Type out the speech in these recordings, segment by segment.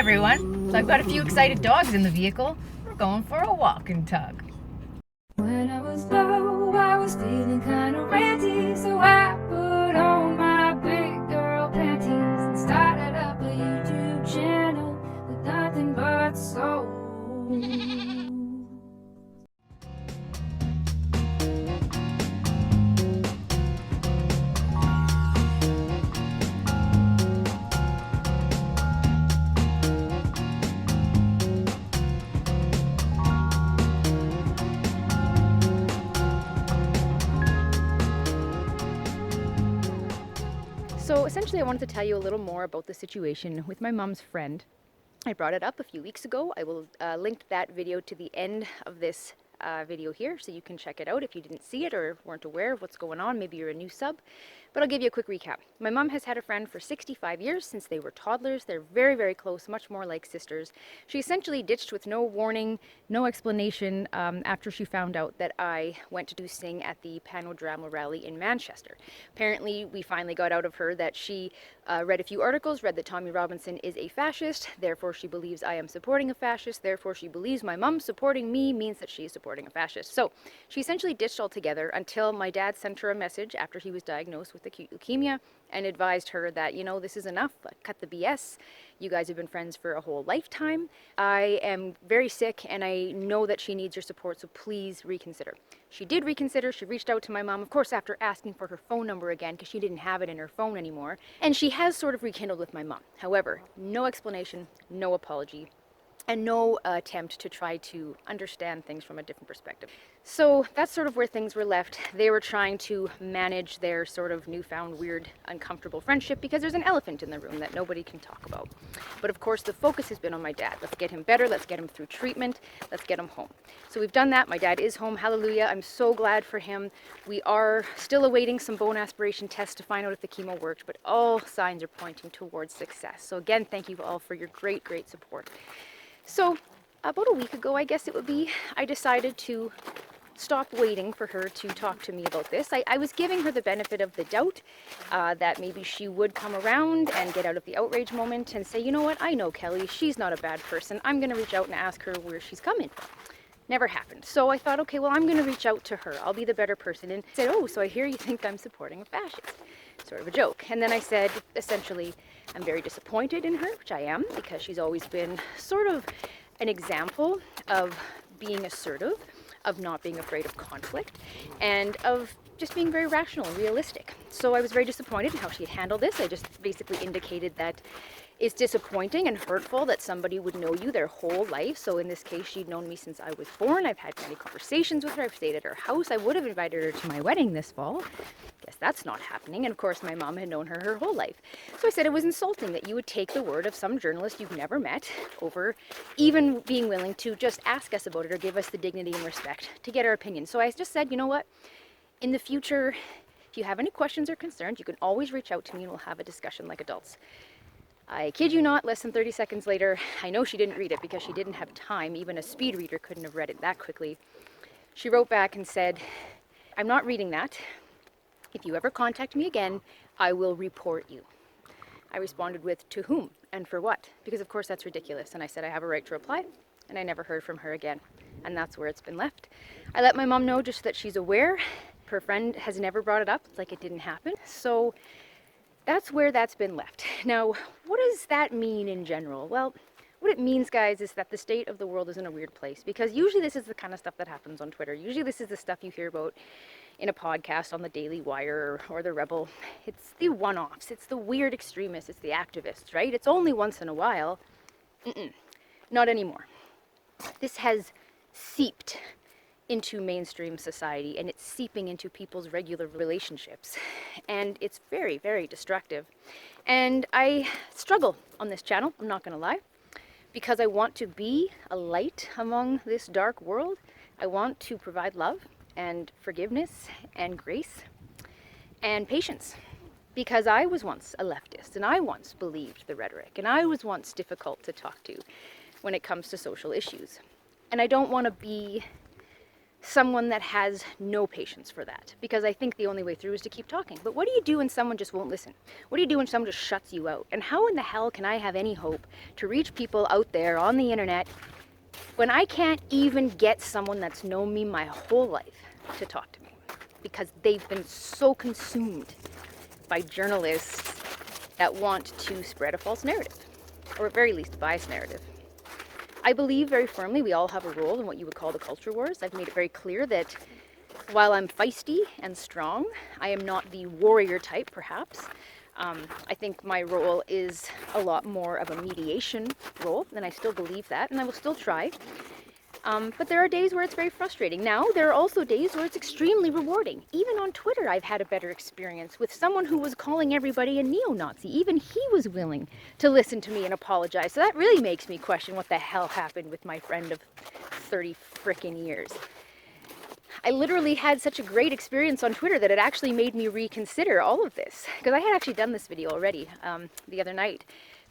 everyone. So I've got a few excited dogs in the vehicle. We're going for a walk and tug. When I was low, I was feeling kind of ranty, so I put on my big girl panties and started up a YouTube channel with nothing but soul. So essentially I wanted to tell you a little more about the situation with my mom's friend. I brought it up a few weeks ago. I will link that video to the end of this video here so you can check it out if you didn't see it or weren't aware of what's going on. Maybe you're a new sub, but I'll give you a quick recap. My mom has had a friend for 65 years since they were toddlers. They're very, very close, much more like sisters. She essentially ditched with no warning, no explanation after she found out that I went to do sing at the Panodrama rally in Manchester. Apparently, we finally got out of her that she read a few articles, read that Tommy Robinson is a fascist, therefore she believes I am supporting a fascist, therefore she believes my mom supporting me means that she is supporting a fascist. So she essentially ditched altogether until my dad sent her a message after he was diagnosed with acute leukemia and advised her that, you know, this is enough, cut the BS. You guys have been friends for a whole lifetime. I am very sick and I know that she needs your support, so please reconsider. She did reconsider. She reached out to my mom, of course, after asking for her phone number again because she didn't have it in her phone anymore. And she has sort of rekindled with my mom. However, no explanation, no apology, and no attempt to try to understand things from a different perspective. So that's sort of where things were left. They were trying to manage their sort of newfound weird, uncomfortable friendship because there's an elephant in the room that nobody can talk about. But of course, the focus has been on my dad. Let's get him better. Let's get him through treatment. Let's get him home. So we've done that. My dad is home. Hallelujah. I'm so glad for him. We are still awaiting some bone aspiration tests to find out if the chemo worked, but all signs are pointing towards success. So again, thank you all for your great, great support. So about a week ago, I guess it would be, I decided to stop waiting for her to talk to me about this. I was giving her the benefit of the doubt that maybe she would come around and get out of the outrage moment and say, you know what, I know Kelly, she's not a bad person. I'm going to reach out and ask her where she's coming from. Never happened. So I thought, okay, well, I'm going to reach out to her. I'll be the better person. And said, oh, so I hear you think I'm supporting a fascist. Sort of a joke. And then I said, essentially, I'm very disappointed in her, which I am, because she's always been sort of an example of being assertive, of not being afraid of conflict, and of just being very rational and realistic. So I was very disappointed in how she had handled this. I just basically indicated that it's disappointing and hurtful that somebody would know you their whole life. So in this case, she'd known me since I was born. I've had many conversations with her. I've stayed at her house. I would have invited her to my wedding this fall. Guess that's not happening. And of course, my mom had known her her whole life. So I said it was insulting that you would take the word of some journalist you've never met over even being willing to just ask us about it or give us the dignity and respect to get our opinion. So I just said, you know what? In the future, if you have any questions or concerns, you can always reach out to me and we'll have a discussion like adults. I kid you not, less than 30 seconds later, I know she didn't read it because she didn't have time. Even a speed reader couldn't have read it that quickly. She wrote back and said, I'm not reading that. If you ever contact me again, I will report you. I responded with, to whom and for what? Because of course that's ridiculous. And I said I have a right to reply, and I never heard from her again. And that's where it's been left. I let my mom know just that she's aware. Her friend has never brought it up, it's like it didn't happen. So that's where that's been left. Now, what does that mean in general? Well, what it means, guys, is that the state of the world is in a weird place, because usually this is the kind of stuff that happens on Twitter. Usually this is the stuff you hear about in a podcast on the Daily Wire or the Rebel. It's the one-offs, it's the weird extremists, it's the activists, right? It's only once in a while. Not anymore. This has seeped into mainstream society, and it's seeping into people's regular relationships, and it's very, very destructive. And I struggle on this channel, I'm not gonna lie, because I want to be a light among this dark world. I want to provide love and forgiveness and grace and patience, because I was once a leftist and I once believed the rhetoric and I was once difficult to talk to when it comes to social issues. And I don't want to be someone that has no patience for that, because I think the only way through is to keep talking. But what do you do when someone just won't listen? What do you do when someone just shuts you out? And how in the hell can I have any hope to reach people out there on the internet when I can't even get someone that's known me my whole life to talk to me? Because they've been so consumed by journalists that want to spread a false narrative, or at very least a biased narrative. I believe very firmly we all have a role in what you would call the culture wars. I've made it very clear that while I'm feisty and strong, I am not the warrior type, perhaps. I think my role is a lot more of a mediation role, and I still believe that, and I will still try. But there are days where it's very frustrating. Now, there are also days where it's extremely rewarding. Even on Twitter, I've had a better experience with someone who was calling everybody a neo-Nazi. Even he was willing to listen to me and apologize. So that really makes me question what the hell happened with my friend of 30 frickin' years. I literally had such a great experience on Twitter that it actually made me reconsider all of this. Because I had actually done this video already the other night.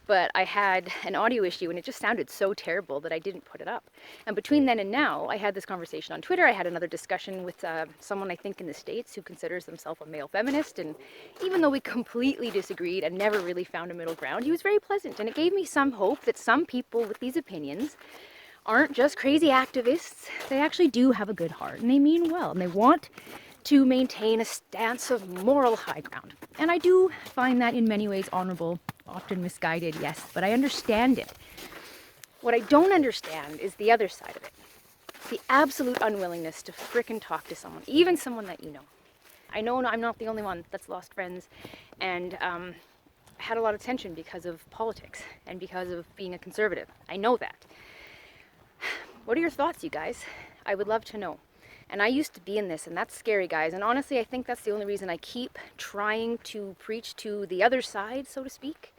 But I had an audio issue and it just sounded so terrible that I didn't put it up. And between then and now, I had this conversation on Twitter. I had another discussion with someone I think in the States who considers himself a male feminist. And even though we completely disagreed and never really found a middle ground, he was very pleasant. And it gave me some hope that some people with these opinions aren't just crazy activists. They actually do have a good heart and they mean well and they want to maintain a stance of moral high ground. And I do find that in many ways honorable, often misguided, yes, but I understand it. What I don't understand is the other side of it. The absolute unwillingness to frickin' talk to someone, even someone that you know. I know I'm not the only one that's lost friends and had a lot of tension because of politics and because of being a conservative. I know that. What are your thoughts, you guys? I would love to know. And I used to be in this, and that's scary, guys. And honestly, I think that's the only reason I keep trying to preach to the other side, so to speak.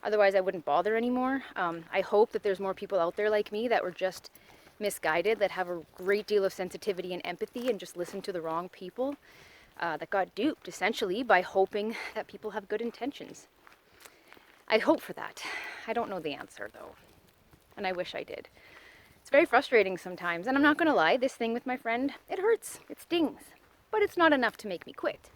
Otherwise, I wouldn't bother anymore. I hope that there's more people out there like me that were just misguided, that have a great deal of sensitivity and empathy and just listen to the wrong people, that got duped, essentially, by hoping that people have good intentions. I hope for that. I don't know the answer, though. And I wish I did. It's very frustrating sometimes, and I'm not gonna lie, this thing with my friend, it hurts, it stings, but it's not enough to make me quit.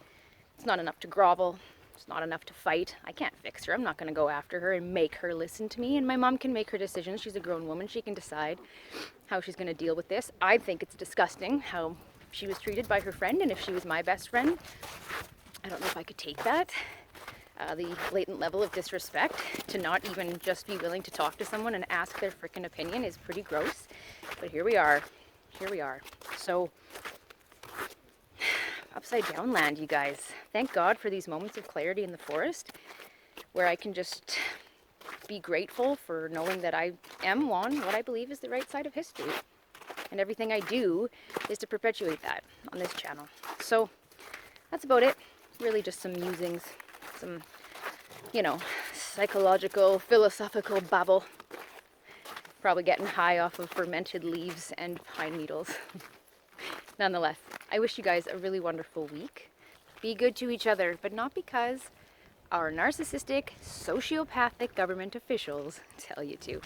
It's not enough to grovel, it's not enough to fight. I can't fix her, I'm not gonna go after her and make her listen to me, and my mom can make her decisions. She's a grown woman, she can decide how she's gonna deal with this. I think it's disgusting how she was treated by her friend, and if she was my best friend, I don't know if I could take that. The blatant level of disrespect to not even just be willing to talk to someone and ask their frickin' opinion is pretty gross. But here we are. Here we are. So, upside down land, you guys. Thank God for these moments of clarity in the forest where I can just be grateful for knowing that I am on what I believe is the right side of history. And everything I do is to perpetuate that on this channel. So, that's about it. Really just some musings. Some, you know, psychological, philosophical babble. Probably getting high off of fermented leaves and pine needles. Nonetheless, I wish you guys a really wonderful week. Be good to each other, but not because our narcissistic, sociopathic government officials tell you to.